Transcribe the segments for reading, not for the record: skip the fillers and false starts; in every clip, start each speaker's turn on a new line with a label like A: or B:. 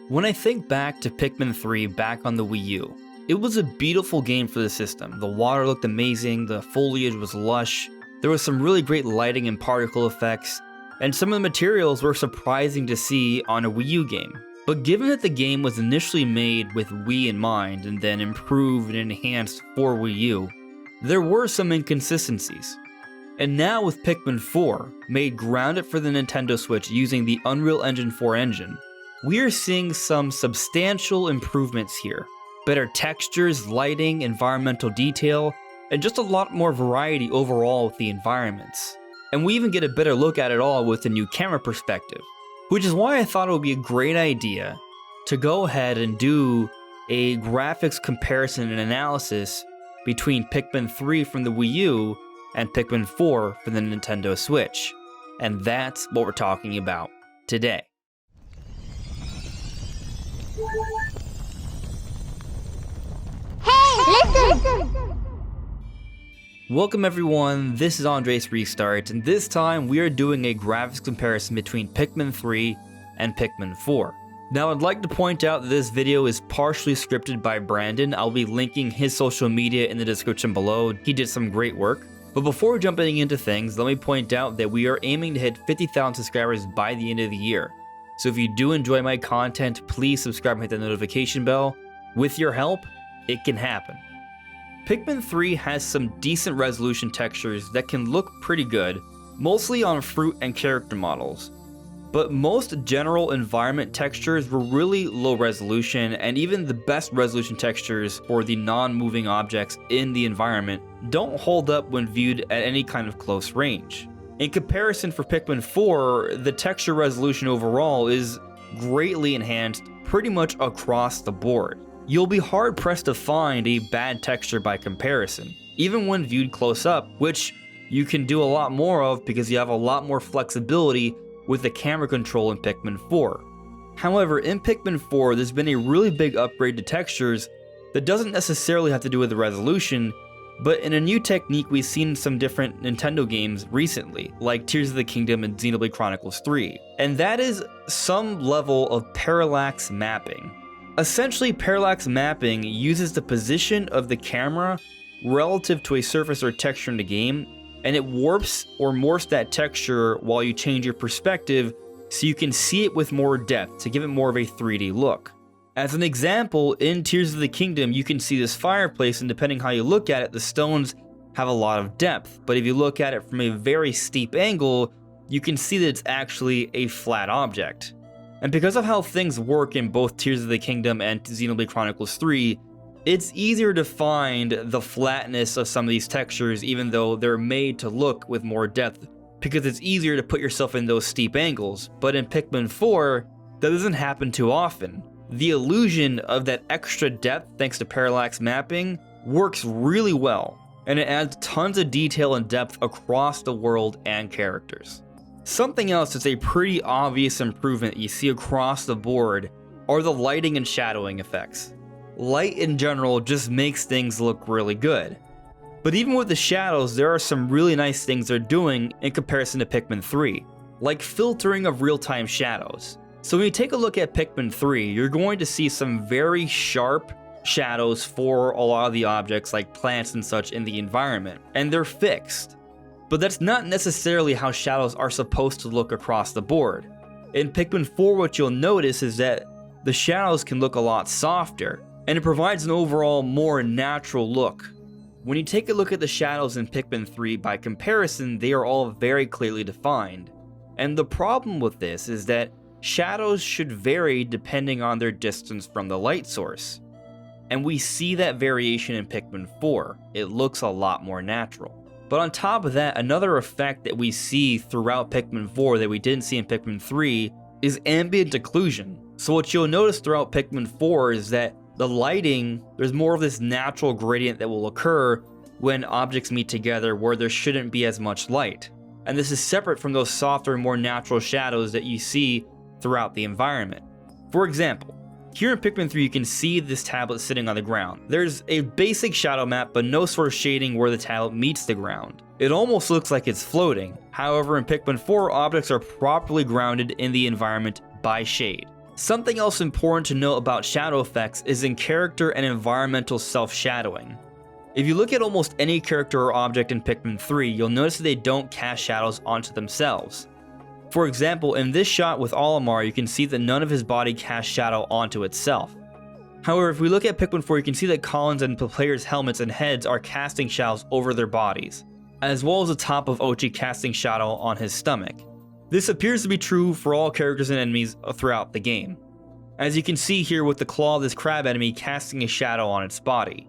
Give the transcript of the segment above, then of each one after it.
A: When I think back to Pikmin 3 back on the Wii U, it was a beautiful game for the system. The water looked amazing, the foliage was lush, there was some really great lighting and particle effects, and some of the materials were surprising to see on a Wii U game. But given that the game was initially made with Wii in mind and then improved and enhanced for Wii U, there were some inconsistencies. And now with Pikmin 4, made grounded for the Nintendo Switch using the Unreal Engine 4 engine, we are seeing some substantial improvements here. Better textures, lighting, environmental detail, and just a lot more variety overall with the environments. And we even get a better look at it all with the new camera perspective, which is why I thought it would be a great idea to go ahead and do a graphics comparison and analysis between Pikmin 3 from the Wii U and Pikmin 4 for the Nintendo Switch. And that's what we're talking about today.
B: Hey, listen!
A: Welcome everyone, this is Andres Restart, and this time we are doing a graphics comparison between Pikmin 3 and Pikmin 4. Now I'd like to point out that this video is partially scripted by Brandon. I'll be linking his social media in the description below. He did some great work. But before jumping into things, let me point out that we are aiming to hit 50,000 subscribers by the end of the year. So if you do enjoy my content, please subscribe and hit the notification bell. With your help, it can happen. Pikmin 3 has some decent resolution textures that can look pretty good, mostly on fruit and character models. But most general environment textures were really low resolution, and even the best resolution textures for the non-moving objects in the environment don't hold up when viewed at any kind of close range. In comparison for Pikmin 4, the texture resolution overall is greatly enhanced pretty much across the board. You'll be hard pressed to find a bad texture by comparison, even when viewed close up, which you can do a lot more of because you have a lot more flexibility with the camera control in Pikmin 4. However, in Pikmin 4, there's been a really big upgrade to textures that doesn't necessarily have to do with the resolution, but in a new technique we've seen some different Nintendo games recently, like Tears of the Kingdom and Xenoblade Chronicles 3, and that is some level of parallax mapping. Essentially, parallax mapping uses the position of the camera relative to a surface or texture in the game, and it warps or morphs that texture while you change your perspective so you can see it with more depth to give it more of a 3D look. As an example, in Tears of the Kingdom, you can see this fireplace, and depending how you look at it, the stones have a lot of depth. But if you look at it from a very steep angle, you can see that it's actually a flat object. And because of how things work in both Tears of the Kingdom and Xenoblade Chronicles 3, it's easier to find the flatness of some of these textures even though they're made to look with more depth, because it's easier to put yourself in those steep angles. But in Pikmin 4, that doesn't happen too often. The illusion of that extra depth thanks to parallax mapping works really well, and it adds tons of detail and depth across the world and characters. Something else that's a pretty obvious improvement that you see across the board are the lighting and shadowing effects. Light in general just makes things look really good. But even with the shadows, there are some really nice things they're doing in comparison to Pikmin 3, like filtering of real-time shadows. So when you take a look at Pikmin 3, you're going to see some very sharp shadows for a lot of the objects like plants and such in the environment, and they're fixed. But that's not necessarily how shadows are supposed to look across the board. In Pikmin 4, what you'll notice is that the shadows can look a lot softer, and it provides an overall more natural look. When you take a look at the shadows in Pikmin 3, by comparison, they are all very clearly defined. And the problem with this is that shadows should vary depending on their distance from the light source. And we see that variation in Pikmin 4. It looks a lot more natural. But on top of that, another effect that we see throughout Pikmin 4 that we didn't see in Pikmin 3 is ambient occlusion. So what you'll notice throughout Pikmin 4 is that the lighting, there's more of this natural gradient that will occur when objects meet together where there shouldn't be as much light. And this is separate from those softer, more natural shadows that you see throughout the environment. For example, here in Pikmin 3 you can see this tablet sitting on the ground. There's a basic shadow map but no sort of shading where the tablet meets the ground. It almost looks like it's floating. However, in Pikmin 4, objects are properly grounded in the environment by shade. Something else important to note about shadow effects is in character and environmental self-shadowing. If you look at almost any character or object in Pikmin 3, you'll notice that they don't cast shadows onto themselves. For example, in this shot with Olimar, you can see that none of his body casts shadow onto itself. However, if we look at Pikmin 4, you can see that Colin's and the players' helmets and heads are casting shadows over their bodies, as well as the top of Ochi casting shadow on his stomach. This appears to be true for all characters and enemies throughout the game, as you can see here with the claw of this crab enemy casting a shadow on its body.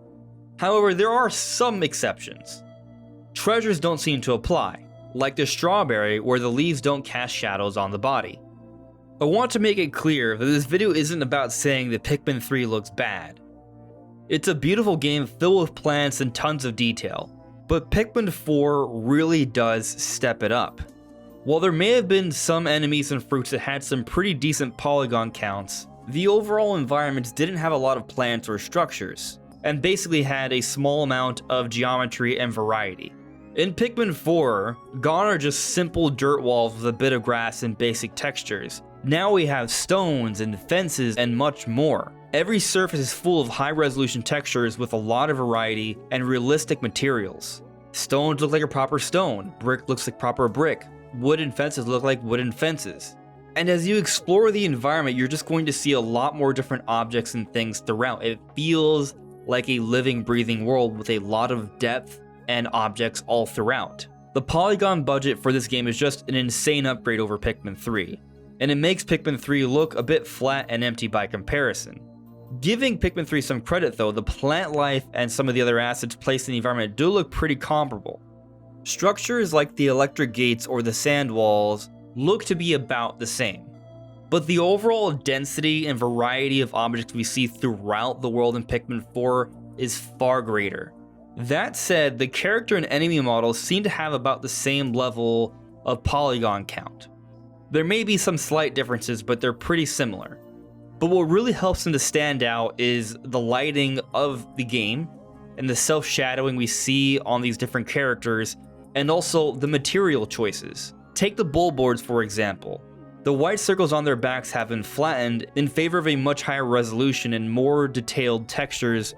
A: However, there are some exceptions. Treasures don't seem to apply, like the strawberry where the leaves don't cast shadows on the body. I want to make it clear that this video isn't about saying that Pikmin 3 looks bad. It's a beautiful game filled with plants and tons of detail, but Pikmin 4 really does step it up. While there may have been some enemies and fruits that had some pretty decent polygon counts, the overall environments didn't have a lot of plants or structures, and basically had a small amount of geometry and variety. In Pikmin 4, gone are just simple dirt walls with a bit of grass and basic textures. Now we have stones and fences and much more. Every surface is full of high-resolution textures with a lot of variety and realistic materials. Stones look like a proper stone, brick looks like proper brick, wooden fences look like wooden fences. And as you explore the environment, you're just going to see a lot more different objects and things throughout. It feels like a living, breathing world with a lot of depth and objects all throughout. The polygon budget for this game is just an insane upgrade over Pikmin 3, and it makes Pikmin 3 look a bit flat and empty by comparison. Giving Pikmin 3 some credit though, the plant life and some of the other assets placed in the environment do look pretty comparable. Structures like the electric gates or the sand walls look to be about the same, but the overall density and variety of objects we see throughout the world in Pikmin 4 is far greater. That said, the character and enemy models seem to have about the same level of polygon count. There may be some slight differences, but they're pretty similar. But what really helps them to stand out is the lighting of the game and the self-shadowing we see on these different characters, and also the material choices. Take the bull boards for example. The white circles on their backs have been flattened in favor of a much higher resolution and more detailed textures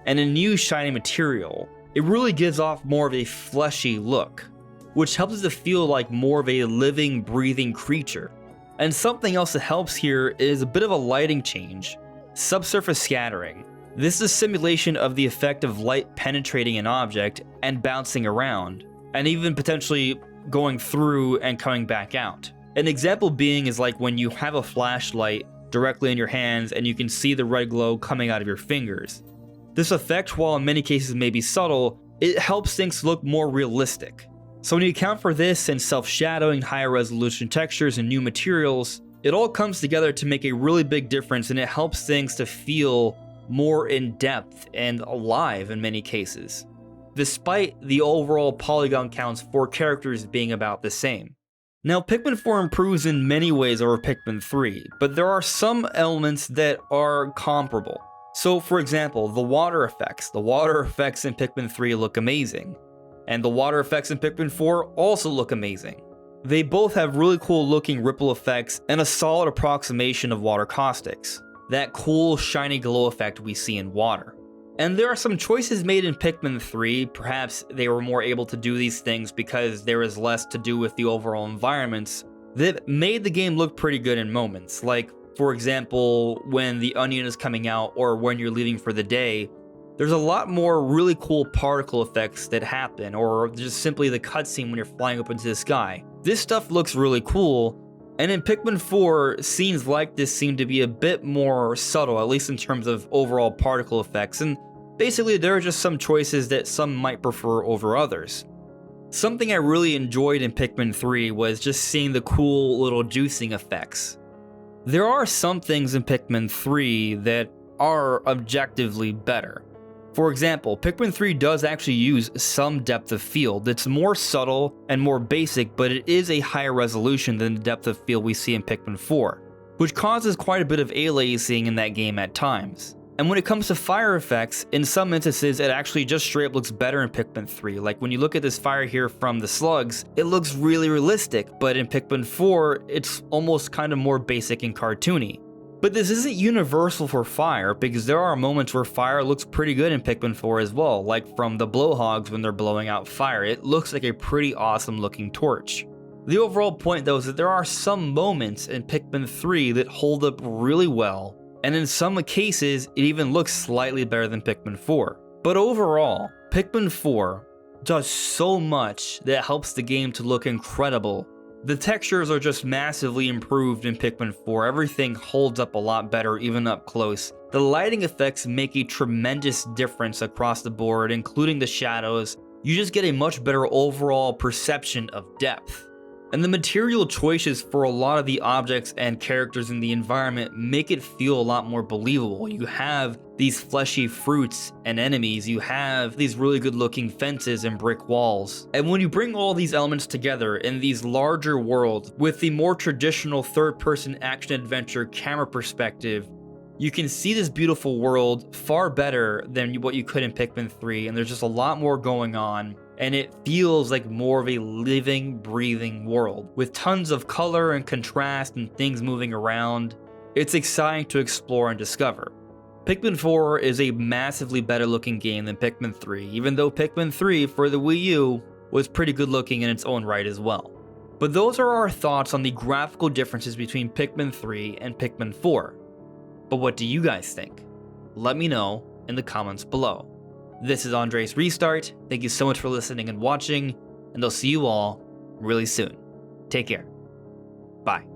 A: and a new shiny material. It really gives off more of a fleshy look, which helps it to feel like more of a living, breathing creature. And something else that helps here is a bit of a lighting change, subsurface scattering. This is a simulation of the effect of light penetrating an object and bouncing around, and even potentially going through and coming back out. An example being is like when you have a flashlight directly in your hands and you can see the red glow coming out of your fingers. This effect, while in many cases may be subtle, it helps things look more realistic. So when you account for this and self-shadowing, higher resolution textures, and new materials, it all comes together to make a really big difference, and it helps things to feel more in depth and alive in many cases, despite the overall polygon counts for characters being about the same. Now, Pikmin 4 improves in many ways over Pikmin 3, but there are some elements that are comparable. So for example, the water effects. The water effects in Pikmin 3 look amazing, and the water effects in Pikmin 4 also look amazing. They both have really cool looking ripple effects and a solid approximation of water caustics, that cool shiny glow effect we see in water. And there are some choices made in Pikmin 3, perhaps they were more able to do these things because there is less to do with the overall environments, that made the game look pretty good in moments. Like, for example, when the onion is coming out or when you're leaving for the day, there's a lot more really cool particle effects that happen, or just simply the cutscene when you're flying up into the sky. This stuff looks really cool, and in Pikmin 4, scenes like this seem to be a bit more subtle, at least in terms of overall particle effects, and basically there are just some choices that some might prefer over others. Something I really enjoyed in Pikmin 3 was just seeing the cool little juicing effects. There are some things in Pikmin 3 that are objectively better. For example, Pikmin 3 does actually use some depth of field. It's more subtle and more basic, but it is a higher resolution than the depth of field we see in Pikmin 4, which causes quite a bit of aliasing in that game at times. And when it comes to fire effects, in some instances it actually just straight up looks better in Pikmin 3. Like when you look at this fire here from the slugs, it looks really realistic, but in Pikmin 4, it's almost kind of more basic and cartoony. But this isn't universal for fire, because there are moments where fire looks pretty good in Pikmin 4 as well, like from the blowhogs when they're blowing out fire. It looks like a pretty awesome looking torch. The overall point though is that there are some moments in Pikmin 3 that hold up really well, and in some cases it even looks slightly better than Pikmin 4. But overall, Pikmin 4 does so much that helps the game to look incredible. The textures are just massively improved in Pikmin 4, everything holds up a lot better even up close. The lighting effects make a tremendous difference across the board, including the shadows. You just get a much better overall perception of depth. And the material choices for a lot of the objects and characters in the environment make it feel a lot more believable. You have these fleshy fruits and enemies, you have these really good looking fences and brick walls. And when you bring all these elements together in these larger worlds with the more traditional third-person action-adventure camera perspective, you can see this beautiful world far better than what you could in Pikmin 3, and there's just a lot more going on. And it feels like more of a living, breathing world, with tons of color and contrast and things moving around. It's exciting to explore and discover. Pikmin 4 is a massively better looking game than Pikmin 3, even though Pikmin 3 for the Wii U was pretty good looking in its own right as well. But those are our thoughts on the graphical differences between Pikmin 3 and Pikmin 4. But what do you guys think? Let me know in the comments below. This is Andre's Restart. Thank you so much for listening and watching, and I'll see you all really soon. Take care. Bye.